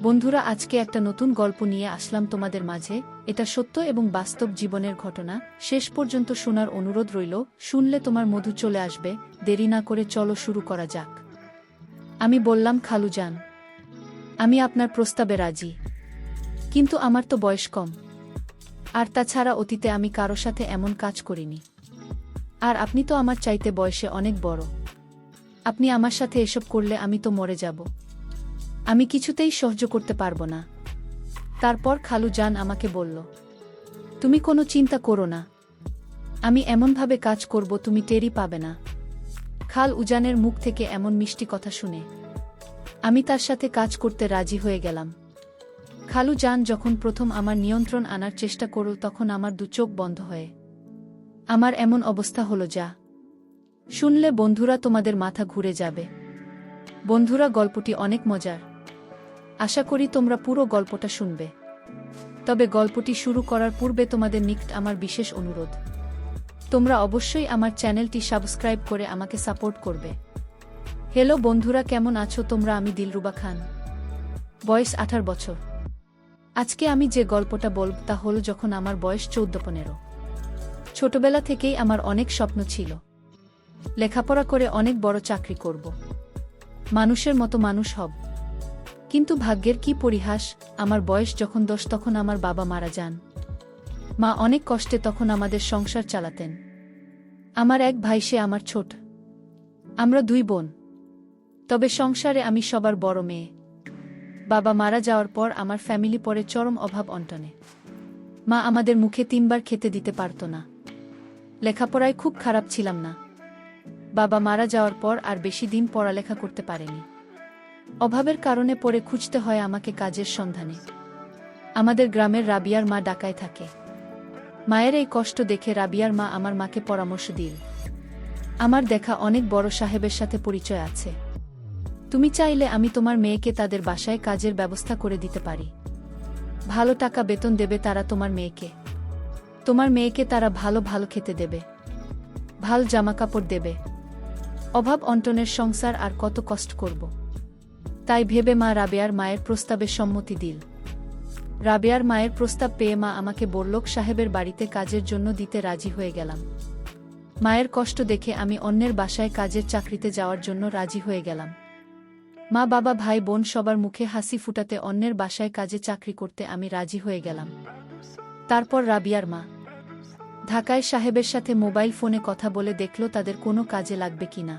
বন্ধুরা, আজকে একটা নতুন গল্প নিয়ে আসলাম তোমাদের মাঝে। এটা সত্য এবং বাস্তব জীবনের ঘটনা। শেষ পর্যন্ত শোনার অনুরোধ রইল। শুনলে তোমার মধু চলে আসবে। দেরি না করে চলো শুরু করা যাক। আমি বললাম, খালুজান, আমি আপনার প্রস্তাবে রাজি, কিন্তু আমার তো বয়স কম, আর তাছাড়া অতীতে আমি কারো সাথে এমন কাজ করিনি। আর আপনি তো আমার চাইতে বয়সে অনেক বড়। আপনি আমার সাথে এসব করলে আমি তো মরে যাব। আমি কিছুতেই সহ্য করতে পারবো না। তারপর খালুজান আমাকে বলল, তুমি কোনো চিন্তা করো না, আমি এমনভাবে কাজ করব তুমি টেরই পাবে না। খাল উজানের মুখ থেকে এমন মিষ্টি কথা শুনে আমি তার সাথে কাজ করতে রাজি হয়ে গেলাম। খালুজান যখন প্রথম আমার নিয়ন্ত্রণ আনার চেষ্টা করল, তখন আমার দু চোখ বন্ধ হয়ে আমার এমন অবস্থা হলো যা শুনলে বন্ধুরা তোমাদের মাথা ঘুরে যাবে। বন্ধুরা, গল্পটি অনেক মজার। আশা করি তোমরা পুরো গল্পটা শুনবে। তবে গল্পটি শুরু করার পূর্বে তোমাদের নিকট আমার বিশেষ অনুরোধ, তোমরা অবশ্যই আমার চ্যানেলটি সাবস্ক্রাইব করে আমাকে সাপোর্ট করবে। হ্যালো বন্ধুরা, কেমন আছো তোমরা? আমি দিলরুবা খান, বয়স 18 বছর। আজকে আমি যে গল্পটা বলব তা হলো যখন আমার বয়স 14-15। ছোটবেলা থেকেই আমার অনেক স্বপ্ন ছিল, লেখাপড়া করে অনেক বড় চাকরি করব, মানুষের মতো মানুষ হব। কিন্তু ভাগ্যের কি পরিহাস, আমার বয়স যখন 10 তখন আমার বাবা মারা যান। মা অনেক কষ্টে তখন আমাদের সংসার চালাতেন। আমার এক ভাই, সে আমার ছোট। আমরা 2 বোন, তবে সংসারে আমি সবার বড় মেয়ে। বাবা মারা যাওয়ার পর আমার ফ্যামিলি পড়ে চরম অভাব অনটনে। মা আমাদের মুখে 3 বার খেতে দিতে পারত না। লেখাপড়ায় খুব খারাপ ছিলাম না। বাবা মারা যাওয়ার পর আর বেশি দিন পড়ালেখা করতে পারেনি। অভাবের কারণে পড়ে খুঁজতে হয় আমাকে কাজের সন্ধানে। আমাদের গ্রামের রাবিয়ার মা ঢাকায় থাকে। মায়ের এই কষ্ট দেখে রাবিয়ার মা আমার মাকে পরামর্শ দিল, আমার দেখা অনেক বড় সাহেবের সাথে পরিচয় আছে, তুমি চাইলে আমি তোমার মেয়েকে তাদের বাসায় কাজের ব্যবস্থা করে দিতে পারি। ভালো টাকা বেতন দেবে তারা তোমার মেয়েকে তারা ভালো ভালো খেতে দেবে, ভাল জামাকাপড় দেবে। অভাব অনটনের সংসার আর কত কষ্ট করব। তাই ভেবে মা রাবেয়ার মায়ের প্রস্তাবে সম্মতি দিল। রাবেয়ার মায়ের প্রস্তাব পেয়ে মা আমাকে বড়লোক সাহেবের বাড়িতে কাজের জন্য দিতে রাজি হয়ে গেলাম। মায়ের কষ্ট দেখে আমি অন্যের বাসায় কাজের চাকরিতে যাওয়ার জন্য রাজি হয়ে গেলাম। মা, বাবা, ভাই, বোন সবার মুখে হাসি ফুটাতে অন্যের বাসায় কাজে চাকরি করতে আমি রাজি হয়ে গেলাম। তারপর রাবিয়ার মা ঢাকায় সাহেবের সাথে মোবাইল ফোনে কথা বলে দেখল তাদের কোনো কাজে লাগবে কিনা।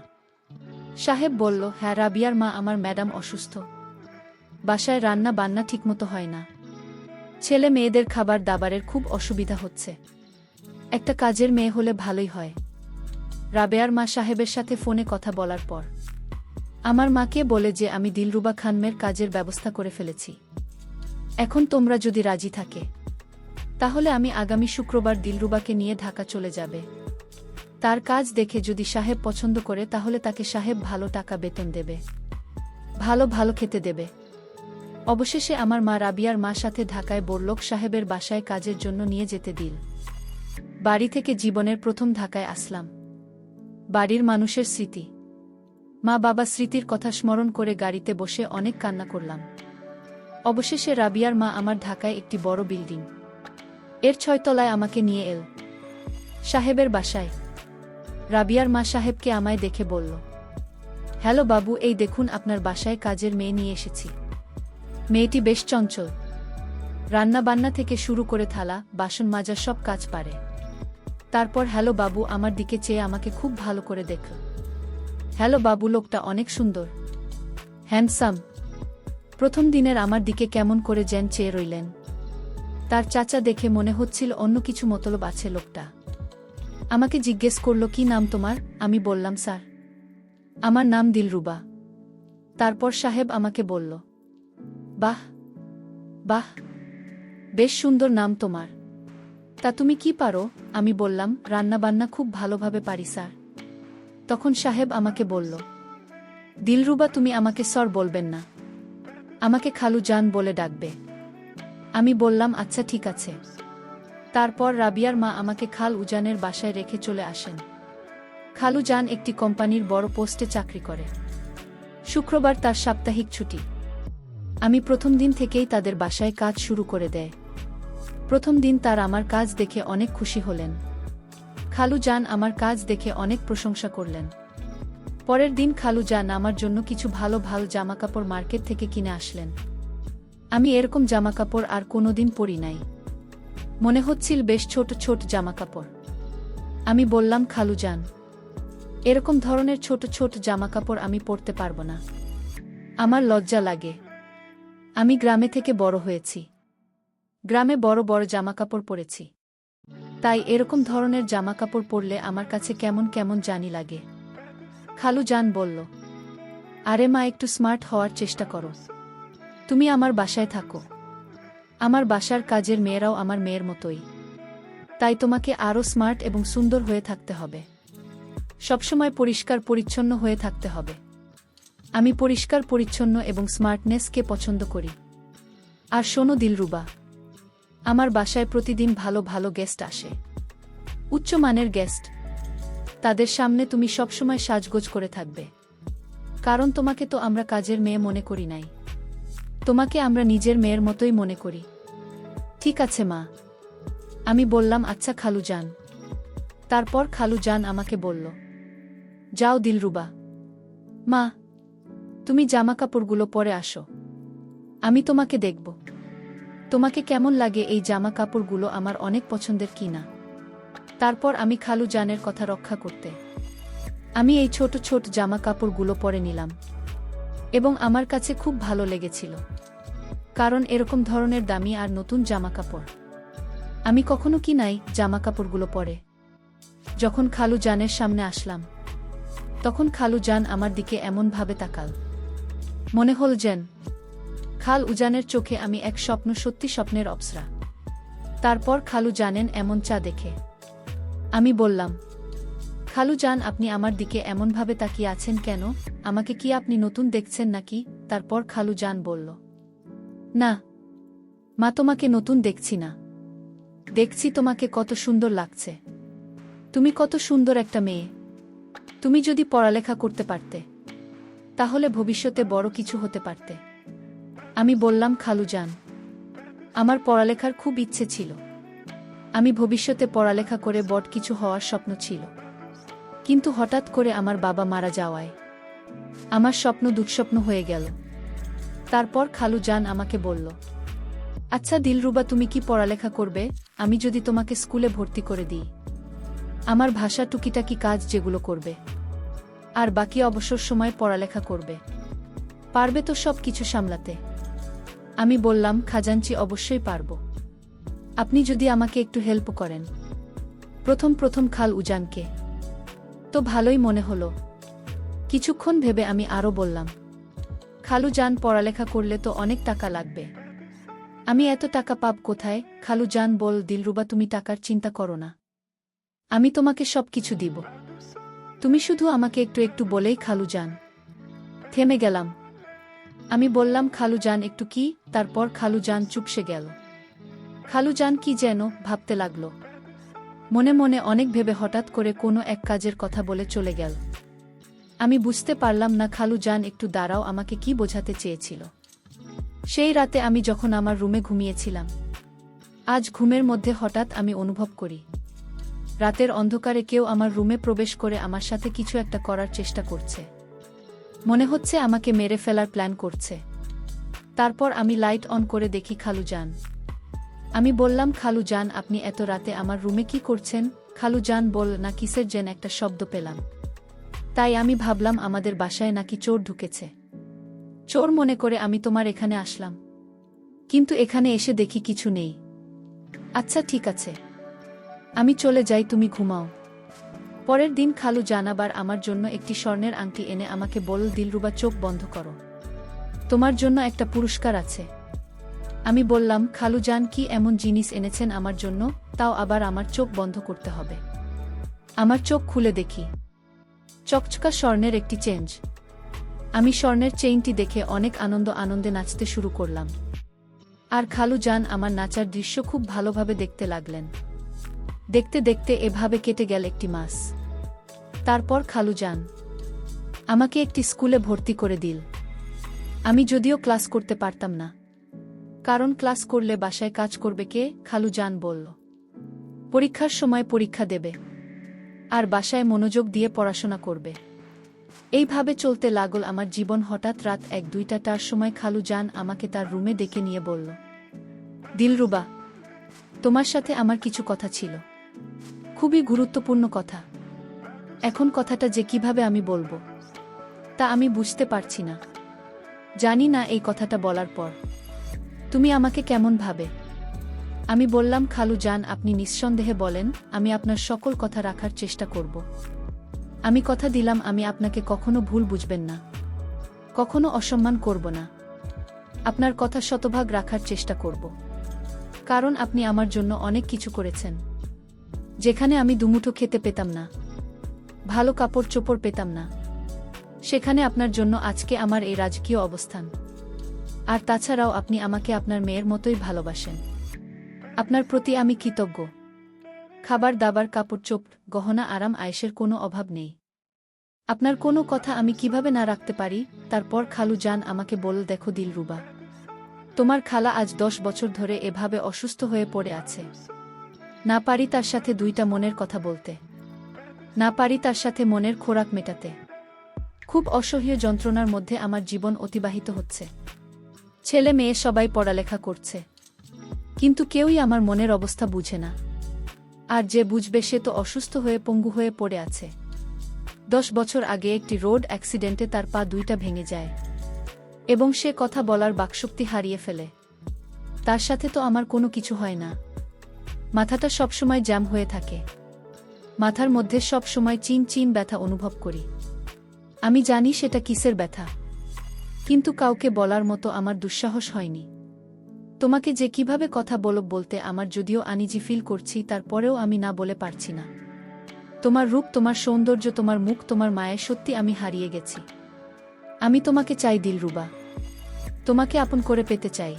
সাহেব বলল, হ্যাঁ রাবিয়ার মা, আমার ম্যাডাম অসুস্থ, বাসায় রান্না বান্না ঠিকমতো হয় না, ছেলে মেয়েদের খাবার দাবারের খুব অসুবিধা হচ্ছে, একটা কাজের মেয়ে হলে ভালোই হয়। রাবেয়ার মা সাহেবের সাথে ফোনে কথা বলার পর আমার মাকে বলে যে আমি দিলরুবা খানমের কাজের ব্যবস্থা করে ফেলেছি। এখন তোমরা যদি রাজি থাকে তাহলে আমি আগামী শুক্রবার দিলরুবাকে নিয়ে ঢাকা চলে যাবে। তার কাজ দেখে যদি সাহেব পছন্দ করে তাহলে তাকে সাহেব ভালো টাকা বেতন দেবে, ভালো ভালো খেতে দেবে। অবশেষে আমার মা রাবিয়ার মার সাথে ঢাকায় বড়লোক সাহেবের বাসায় কাজের জন্য নিয়ে যেতে দিল। বাড়ি থেকে জীবনের প্রথম ঢাকায় আসলাম। বাড়ির মানুষের স্মৃতি, মা বাবা স্মৃতির কথা স্মরণ করে গাড়িতে বসে অনেক কান্না করলাম। অবশেষে রাবিয়ার মা আমার ঢাকায় একটি বড় বিল্ডিং এর 6 তলায় আমাকে নিয়ে এল সাহেবের বাসায়। রাবিয়ার মা সাহেবকে আমায় দেখে বলল, হ্যালো বাবু, এই দেখুন আপনার বাসায় কাজের মেয়ে নিয়ে এসেছি। মেয়েটি বেশ চঞ্চল, রান্না বান্না থেকে শুরু করে থালা বাসন মাজা সব কাজ পারে। তারপর হ্যালো বাবু আমার দিকে চেয়ে আমাকে খুব ভালো করে দেখল। হ্যালো বাবু, লোকটা অনেক সুন্দর, হ্যান্ডসাম। প্রথম দিনের আমার দিকে কেমন করে যেন চেয়ে রইলেন। তার চাচা দেখে মনে হচ্ছিল অন্য কিছু মতলব আছে লোকটা। আমাকে জিজ্ঞেস করল, কি নাম তোমার? আমি বললাম, স্যার আমার নাম দিলরুবা। তারপর সাহেব আমাকে বলল, বাহ বাহ, বেশ সুন্দর নাম তোমার। তা তুমি কি পারো? আমি বললাম, রান্না বান্না খুব ভালোভাবে পারি স্যার। তখন সাহেব আমাকে বলল, দিলরুবা তুমি আমাকে স্যার বলবেন না, আমাকে খালুজান বলে ডাকবে। আমি বললাম, আচ্ছা ঠিক আছে। তারপর রাবিয়ার মা আমাকে খাল উজানের বাসায় রেখে চলে আসেন। খালুজান একটি কোম্পানির বড় পোস্টে চাকরি করে। শুক্রবার তার সাপ্তাহিক ছুটি। আমি প্রথম দিন থেকেই তাদের বাসায় কাজ শুরু করে দেয়। প্রথম দিন তার আমার কাজ দেখে অনেক খুশি হলেন। খালু জান আমার কাজ দেখে অনেক প্রশংসা করলেন। পরের দিন খালু জান আমার জন্য কিছু ভালো ভালো জামাকাপড় মার্কেট থেকে কিনে আসলেন। আমি এরকম জামাকাপড় আর কোনোদিন পরি নাই। মনে হচ্ছিল বেশ ছোট ছোট জামাকাপড়। আমি বললাম, খালু জান, এরকম ধরনের ছোট ছোট জামাকাপড় আমি পরতে পারবো না, আমার লজ্জা লাগে। আমি গ্রামে থেকে বড় হয়েছি, গ্রামে বড় বড় জামাকাপড় পরেছি, তাই এরকম ধরনের জামাকাপড় পরলে আমার কাছে কেমন কেমন জানি লাগে। খালু জান বলল, আরে মা, একটু স্মার্ট হওয়ার চেষ্টা করো। তুমি আমার বাসায় থাকো, আমার বাসার কাজের মেয়েরাও আমার মেয়ের মতোই, তাই তোমাকে আরও স্মার্ট এবং সুন্দর হয়ে থাকতে হবে। সবসময় পরিষ্কার পরিচ্ছন্ন হয়ে থাকতে হবে। আমি পরিষ্কার পরিচ্ছন্ন এবং স্মার্টনেসকে পছন্দ করি। আর শোনো দিলরুবা, আমার বাসায় প্রতিদিন ভালো ভালো গেস্ট আসে, উচ্চমানের গেস্ট। তাদের সামনে তুমি সবসময় সাজগোজ করে থাকবে, কারণ তোমাকে তো আমরা কাজের মেয়ে মনে করি নাই, তোমাকে আমরা নিজের মেয়ের মতোই মনে করি। ঠিক আছে মা, আমি বললাম, আচ্ছা খালু জান। তারপর খালু জান আমাকে বলল, যাও দিলরুবা, মা, তুমি জামাকাপড়গুলো পরে আসো, আমি তোমাকে দেখব, তোমাকে কেমন লাগে এই জামা কাপড়গুলো আমার অনেক পছন্দের কিনা। তারপর আমি খালু জানের কথা রক্ষা করতে আমি এই ছোট ছোট জামা কাপড়গুলো পরে নিলাম, এবং আমার কাছে খুব ভালো লেগেছিল, কারণ এরকম ধরনের দামি আর নতুন জামা কাপড় আমি কখনো কিনাই। জামা কাপড়গুলো পরে যখন খালু জানের সামনে আসলাম, তখন খালু জান আমার দিকে এমনভাবে তাকাল, মনে হল যেন খাল উজানের চোখে আমি এক স্বপ্ন, সত্যি স্বপ্নের অপ্সরা। তারপর খালু জানেন এমন চা দেখে আমি বললাম, খালু জান, আপনি আমার দিকে এমনভাবে তাকিয়ে আছেন কেন? আমাকে কি আপনি নতুন দেখছেন নাকি? তারপর খালু জান বলল, না মা, তোমাকে নতুন দেখছি না, দেখছি তোমাকে কত সুন্দর লাগছে। তুমি কত সুন্দর একটা মেয়ে। তুমি যদি পড়ালেখা করতে পারতে, তাহলে ভবিষ্যতে বড় কিছু হতে পারতে। আমি বললাম, খালু জান, আমার পড়ালেখার খুব ইচ্ছে ছিল, আমি ভবিষ্যতে পড়ালেখা করে বড় কিছু হওয়ার স্বপ্ন ছিল, কিন্তু হঠাৎ করে আমার বাবা মারা যাওয়ায় আমার স্বপ্ন দুঃস্বপ্ন হয়ে গেল। তারপর খালু জান আমাকে বলল, আচ্ছা দিলরুবা, তুমি কি পড়ালেখা করবে? আমি যদি তোমাকে স্কুলে ভর্তি করে দিই, আমার ভাষা টুকিটাকি কাজ যেগুলো করবে, আর বাকি অবসর সময় পড়ালেখা করবে, পারবে তো সব কিছু সামলাতে? আমি বললাম, খাজাঞ্চি, অবশ্যই পারব, আপনি যদি আমাকে একটু হেল্প করেন। প্রথম প্রথম খাল উজানকে তো ভালোই মনে হলো। কিছুক্ষণ ভেবে আমি আরও বললাম, খালু জান, পড়ালেখা করলে তো অনেক টাকা লাগবে, আমি এত টাকা পাব কোথায়? খালু জান বল, দিলরুবা, তুমি টাকার চিন্তা করো না, আমি তোমাকে সব কিছু দিব, তুমি শুধু আমাকে একটু একটু বলেই। খালু জান থেমে গেলাম। আমি বললাম, খালু জান একটু কি? তারপর খালু জান চুপসে গেল। খালু জান কি যেন ভাবতে লাগল, মনে মনে অনেক ভেবে হঠাৎ করে কোনো এক কাজের কথা বলে চলে গেল। আমি বুঝতে পারলাম না খালু জান একটু দাঁড়াও আমাকে কি বোঝাতে চেয়েছিল। সেই রাতে আমি যখন আমার রুমে ঘুমিয়েছিলাম, আজ ঘুমের মধ্যে হঠাৎ আমি অনুভব করি রাতের অন্ধকারে কেউ আমার রুমে প্রবেশ করে আমার সাথে কিছু একটা করার চেষ্টা করছে, মনে হচ্ছে আমাকে মেরে ফেলার প্ল্যান করছে। তারপর আমি লাইট অন করে দেখি খালু জান। আমি বললাম, খালু জান, আপনি এত রাতে আমার রুমে কি করছেন? খালু জান বল, না কিসের যেন একটা শব্দ পেলাম, তাই আমি ভাবলাম আমাদের বাসায় নাকি চোর ঢুকেছে। চোর মনে করে আমি তোমার এখানে আসলাম, কিন্তু এখানে এসে দেখি কিছু নেই। আচ্ছা ঠিক আছে, আমি চলে যাই, তুমি ঘুমাও। পরের দিন খালু জান আবার আমার জন্য একটি স্বর্ণের আংটি এনে আমাকে বলল, দিলরুবা, চোখ বন্ধ করো, তোমার জন্য একটা পুরস্কার আছে। আমি বললাম, খালু জান, কি এমন জিনিস এনেছেন আমার জন্য? তাও আবার আমার চোখ বন্ধ করতে হবে? আমার চোখ খুলে দেখি চকচকা স্বর্ণের একটি চেঞ্জ। আমি স্বর্ণের চেইনটি দেখে অনেক আনন্দে নাচতে শুরু করলাম, আর খালু জান আমার নাচার দৃশ্য খুব ভালোভাবে দেখতে লাগলেন। দেখতে দেখতে এভাবে কেটে গেল একটি মাস। তারপর খালু জান আমাকে একটি স্কুলে ভর্তি করে দিল। আমি যদিও ক্লাস করতে পারতাম না, কারণ ক্লাস করলে বাসায় কাজ করবে কে, খালু জান বলল। পরীক্ষার সময় পরীক্ষা দেবে, আর বাসায় মনোযোগ দিয়ে পড়াশোনা করবে। এইভাবে চলতে লাগল আমার জীবন। হঠাৎ রাত 1-2টার সময় খালু জান আমাকে তার রুমে ডেকে নিয়ে বলল, দিলরুবা, তোমার সাথে আমার কিছু কথা ছিল, খুবই গুরুত্বপূর্ণ কথা। এখন কথাটা যে কিভাবে আমি বলবো তা আমি বুঝতে পারছি না। জানি না এই কথাটা বলার পর তুমি আমাকে কেমন ভাবে। আমি বললাম, খালু জান, আপনি নিঃসন্দেহে বলেন, আমি আপনার সকল কথা রাখার চেষ্টা করব। আমি কথা দিলাম আমি আপনাকে কখনো ভুল বুঝবেন না, কখনো অসম্মান করব না। আপনার কথা শতভাগ রাখার চেষ্টা করব, কারণ আপনি আমার জন্য অনেক কিছু করেছেন। যেখানে আমি দুমুঠো খেতে পেতাম না, ভালো কাপড় চোপড় পেতাম না, সেখানে আপনার জন্য আজকে আমার এই রাজকীয় অবস্থান। আর তাছাড়াও আপনি আমাকে আপনার মেয়ের মতোই ভালোবাসেন। আপনার প্রতি আমি কৃতজ্ঞ। খাবার দাবার, কাপড় চোপড়, গহনা, আরাম আয়েশের কোনো অভাব নেই। আপনার কোনো কথা আমি কিভাবে না রাখতে পারি। তারপর খালু জান আমাকে বলল, দেখো দিলরুবা, তোমার খালা আজ 10 বছর ধরে এভাবে অসুস্থ হয়ে পড়ে আছে। না পারি তার সাথে 2টা মনের কথা বলতে, না পারি তার সাথে মনের খোরাক মেটাতে। খুব অসহ্য যন্ত্রণার মধ্যে আমার জীবন অতিবাহিত হচ্ছে। ছেলে মেয়ে সবাই পড়ালেখা করছে, কিন্তু কেউই আমার মনের অবস্থা বুঝে না। আর যে বুঝবে সে তো অসুস্থ হয়ে পঙ্গু হয়ে পড়ে আছে। 10 বছর আগে একটি রোড অ্যাক্সিডেন্টে তার পা 2টা ভেঙে যায় এবং সে কথা বলার বাকশক্তি হারিয়ে ফেলে। তার সাথে তো আমার কোনো কিছু হয় না। মাথাটা সবসময় জ্যাম হয়ে থাকে, মাথার মধ্যে সব সময় চিন চিন ব্যথা অনুভব করি। আমি জানি সেটা কিসের ব্যথা, কিন্তু কাউকে বলার মতো আমার দুঃসাহস হয়নি। তোমাকে যে কিভাবে কথা বলতে আমার যদিও আনিজি ফিল করছি, তারপরেও আমি না বলে পারছি না। তোমার রূপ, তোমার সৌন্দর্য, তোমার মুখ, তোমার মায়ে, সত্যি আমি হারিয়ে গেছি। আমি তোমাকে চাই দিলরুবা, তোমাকে আপন করে পেতে চাই।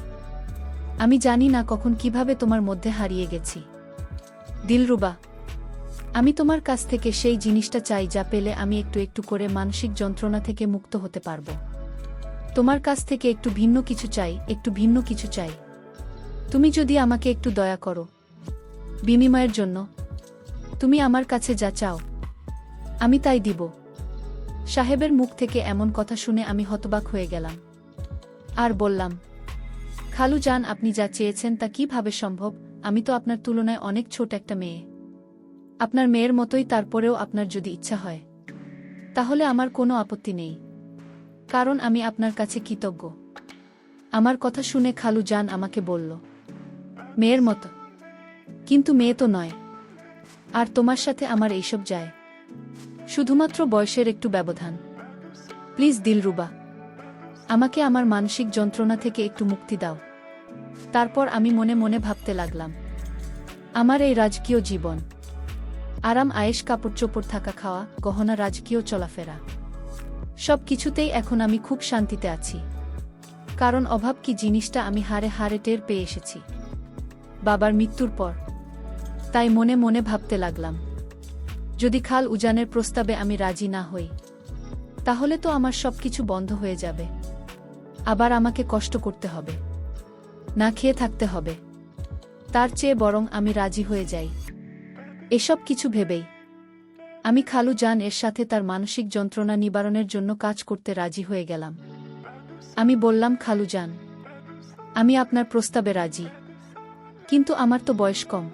আমি জানি না কখন কিভাবে তোমার মধ্যে হারিয়ে গেছি। দিলরুবা, আমি তোমার কাছ থেকে সেই জিনিসটা চাই যা পেলে আমি একটু একটু করে মানসিক যন্ত্রণা থেকে মুক্ত হতে পারব। তোমার কাছ থেকে একটু ভিন্ন কিছু চাই, একটু ভিন্ন কিছু চাই। তুমি যদি আমাকে একটু দয়া করো, বিনিময়ের জন্য তুমি আমার কাছে যা চাও আমি তাই দিব। সাহেবের মুখ থেকে এমন কথা শুনে আমি হতবাক হয়ে গেলাম আর বললাম, খালু জান, আপনি যা চেয়েছেন তা কিভাবে সম্ভব? আমি তো আপনার তুলনায় অনেক ছোট একটা মেয়ে, আপনার মেয়ের মতোই। তারপরেও আপনার যদি ইচ্ছা হয় তাহলে আমার কোনো আপত্তি নেই, কারণ আমি আপনার কাছে কৃতজ্ঞ। আমার কথা শুনে খালু জান আমাকে বলল, মেয়ের মতো? কিন্তু মেয়ে তো নয়। আর তোমার সাথে আমার এইসব যায়, শুধুমাত্র বয়সের একটু ব্যবধান। প্লিজ দিলরুবা, আমাকে আমার মানসিক যন্ত্রণা থেকে একটু মুক্তি দাও। তারপর আমি মনে মনে ভাবতে লাগলাম, আমার এই রাজকীয় জীবন, আরাম আয়েশ, কাপড় চোপড়, থাকা খাওয়া, গহনা, রাজকীয় চলাফেরা, সব কিছুতেই এখন আমি খুব শান্তিতে আছি। কারণ অভাব কি জিনিসটা আমি হারে হারে টের পেয়ে এসেছি বাবার মৃত্যুর পর। তাই মনে মনে ভাবতে লাগলাম, যদি খাল উজানের প্রস্তাবে আমি রাজি না হই, তাহলে তো আমার সবকিছু বন্ধ হয়ে যাবে। আবার আমাকে কষ্ট করতে হবে, না খেয়ে থাকতে হবে। তার চেয়ে বরং আমি রাজি হয়ে যাই। এসব কিছু ভেবেই আমি খালু জান এর সাথে তার মানসিক যন্ত্রণা নিবারণের জন্য কাজ করতে রাজি হয়ে গেলাম। আমি বললাম, খালু জান, আমি আপনার প্রস্তাবে রাজি, কিন্তু আমার তো বয়স কম।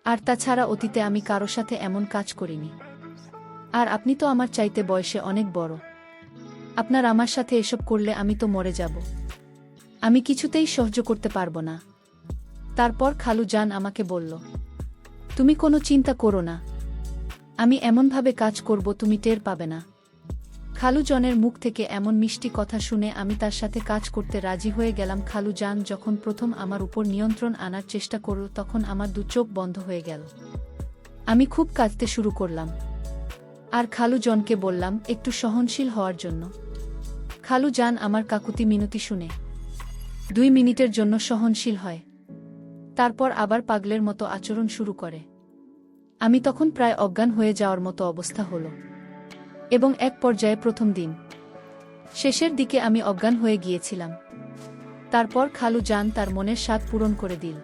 আর তাছাড়া অতীতে আমি কারো সাথে এমন কাজ করিনি। আর আপনি তো আমার চাইতে বয়সে অনেক বড়। আপনার আমার সাথে এসব করলে আমি তো মরে যাব। আমি কিছুতেই সহ্য করতে পারবো না। তারপর খালু জান আমাকে বলল, তুমি কোনো চিন্তা করো না, আমি এমনভাবে কাজ করব তুমি টের পাবে না। খালু জনের মুখ থেকে এমন মিষ্টি কথা শুনে আমি তার সাথে কাজ করতে রাজি হয়ে গেলাম। খালু জান যখন প্রথম আমার উপর নিয়ন্ত্রণ আনার চেষ্টা করল, তখন আমার 2 চোখ বন্ধ হয়ে গেল। আমি খুব কাঁদতে শুরু করলাম আর খালু জনকে বললাম একটু সহনশীল হওয়ার জন্য। খালু জান আমার কাকুতি মিনতি শুনে 2 মিনিটের জন্য সহনশীল হয়, তারপর আবার পাগলের মতো আচরণ শুরু করে। আমি তখন প্রায় অজ্ঞান হয়ে যাওয়ার মতো অবস্থা হলো এবং এক পর্যায়ে প্রথম দিন শেষের দিকে আমি অজ্ঞান হয়ে গিয়েছিলাম। তারপর খালু জান তার মনের স্বাদ পূরণ করে দিল।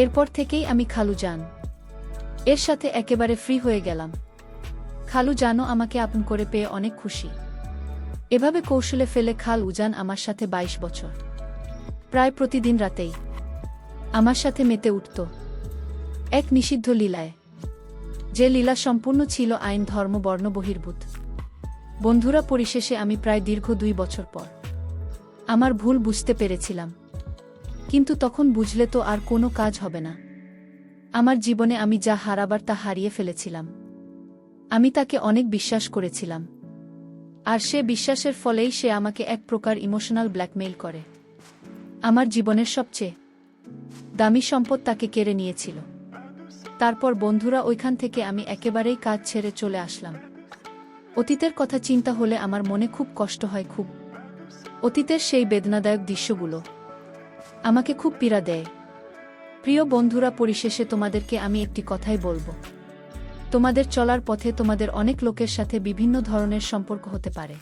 এরপর থেকেই আমি খালু জান এর সাথে একেবারে ফ্রি হয়ে গেলাম। খালু জানও আমাকে আপন করে পেয়ে অনেক খুশি। এভাবে কৌশলে ফেলে খাল উজান আমার সাথে 22 বছর প্রায় প্রতিদিন রাতেই আমার সাথে মেতে উঠত এক নিষিদ্ধ লীলায়, যে লীলা সম্পূর্ণ ছিল আইন ধর্ম বর্ণ বহির্ভূত। বন্ধুরা, পরিশেষে আমি প্রায় দীর্ঘ 2 বছর পর আমার ভুল বুঝতে পেরেছিলাম, কিন্তু তখন বুঝলে তো আর কোনো কাজ হবে না। আমার জীবনে আমি যা হারাবার তা হারিয়ে ফেলেছিলাম। আমি তাকে অনেক বিশ্বাস করেছিলাম, আর সে বিশ্বাসের ফলেই সে আমাকে এক প্রকার ইমোশনাল ব্ল্যাকমেইল করে। আমার জীবনের সবচেয়ে দামি সম্পদ তাকে কেড়ে নিয়েছিল। তারপর বন্ধুরা, ওইখান থেকে আমি একেবারেই কাজ ছেড়ে চলে আসলাম। অতীতের কথা চিন্তা হলে আমার মনে খুব কষ্ট হয়, খুব। অতীতের সেই বেদনাদায়ক দৃশ্যগুলো আমাকে খুব পীড়া দেয়। প্রিয় বন্ধুরা, পরিশেষে তোমাদেরকে আমি একটি কথাই বলবো। তোমাদের চলার পথে তোমাদের অনেক লোকের সাথে বিভিন্ন ধরনের সম্পর্ক হতে পারে,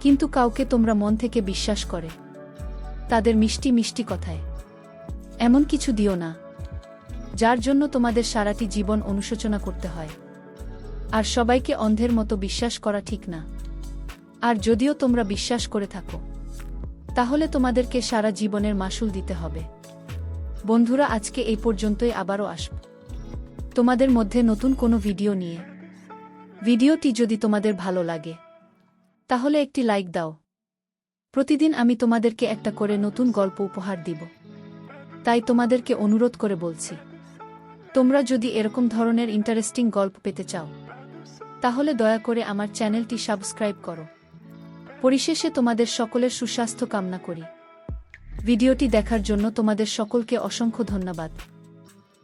কিন্তু কাউকে তোমরা মন থেকে বিশ্বাস করে তাদের মিষ্টি মিষ্টি কথায় এমন কিছু দিও না যার জন্য তোমাদের সারাটি জীবন অনুশোচনা করতে হয়। আর সবাইকে অন্ধের মতো বিশ্বাস করা ঠিক না। আর যদিও তোমরা বিশ্বাস করে থাকো, তাহলে তোমাদেরকে সারা জীবনের মাসুল দিতে হবে। বন্ধুরা, আজকে এই পর্যন্তই। আবারও আসব তোমাদের মধ্যে নতুন কোনো ভিডিও নিয়ে। ভিডিওটি যদি তোমাদের ভালো লাগে তাহলে একটি লাইক দাও। প্রতিদিন আমি তোমাদেরকে একটা করে নতুন গল্প উপহার দিব, তাই তোমাদেরকে অনুরোধ করে বলছি, তোমরা যদি এরকম ধরনের ইন্টারেস্টিং গল্প পেতে চাও তাহলে দয়া করে আমার চ্যানেলটি সাবস্ক্রাইব করো। পরিশেষে তোমাদের সকলের সুস্বাস্থ্য কামনা করি। ভিডিওটি দেখার জন্য তোমাদের সকলকে অসংখ্য ধন্যবাদ।